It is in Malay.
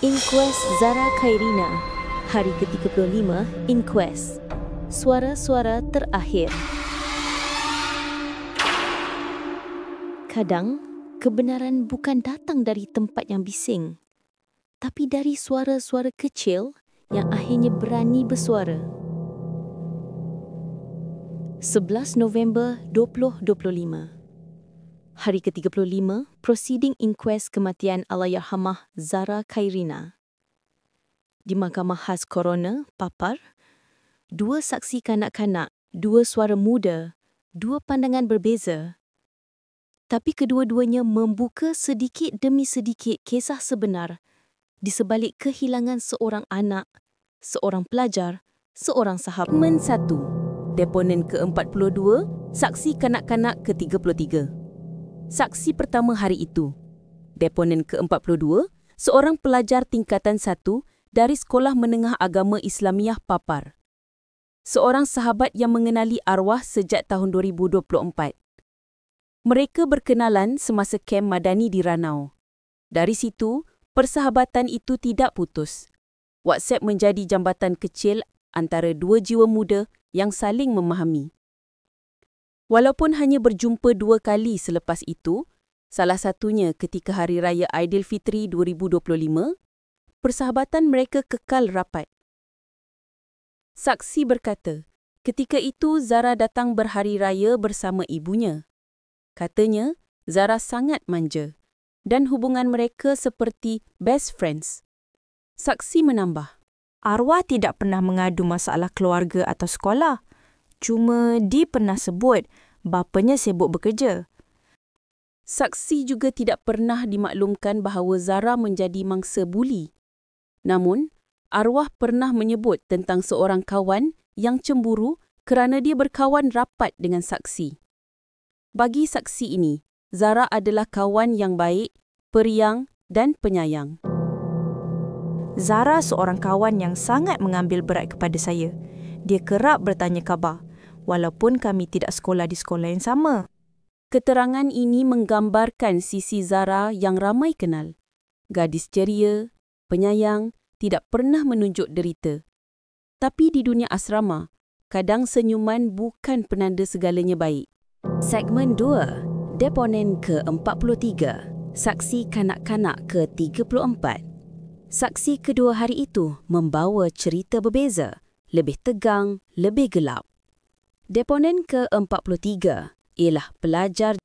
Inquest Zara Khairina, hari ke-35 Inquest. Suara-suara terakhir. Kadang, kebenaran bukan datang dari tempat yang bising, tapi dari suara-suara kecil yang akhirnya berani bersuara. 11 November 2025. Hari ke-35, prosiding inquest kematian Allahyarhamah Zara Khairina. Di Mahkamah Khas Coroner, Papar, 2 saksi kanak-kanak, 2 suara muda, 2 pandangan berbeza. Tapi kedua-duanya membuka sedikit demi sedikit kisah sebenar di sebalik kehilangan seorang anak, seorang pelajar, seorang sahabat. Segmen 1. Deponen ke-42, saksi kanak-kanak ke-33. Saksi pertama hari itu. Deponen ke-42, seorang pelajar tingkatan 1 dari Sekolah Menengah Agama Islamiah Papar. Seorang sahabat yang mengenali arwah sejak tahun 2024. Mereka berkenalan semasa kem Madani di Ranau. Dari situ, persahabatan itu tidak putus. WhatsApp menjadi jambatan kecil antara 2 jiwa muda yang saling memahami. Walaupun hanya berjumpa 2 kali selepas itu, salah satunya ketika Hari Raya Aidilfitri 2025, persahabatan mereka kekal rapat. Saksi berkata, ketika itu Zara datang berhari raya bersama ibunya. Katanya, Zara sangat manja dan hubungan mereka seperti best friends. Saksi menambah, arwah tidak pernah mengadu masalah keluarga atau sekolah. Cuma dia pernah sebut bapanya sibuk bekerja. Saksi juga tidak pernah dimaklumkan bahawa Zara menjadi mangsa buli. Namun, arwah pernah menyebut tentang seorang kawan yang cemburu kerana dia berkawan rapat dengan saksi. Bagi saksi ini, Zara adalah kawan yang baik, periang dan penyayang. Zara seorang kawan yang sangat mengambil berat kepada saya. Dia kerap bertanya khabar, walaupun kami tidak sekolah di sekolah yang sama. Keterangan ini menggambarkan sisi Zara yang ramai kenal. Gadis ceria, penyayang, tidak pernah menunjuk derita. Tapi di dunia asrama, kadang senyuman bukan penanda segalanya baik. Segmen 2. Deponen ke-43. Saksi kanak-kanak ke-34. Saksi kedua hari itu membawa cerita berbeza, lebih tegang, lebih gelap. Deponen ke-43 ialah pelajar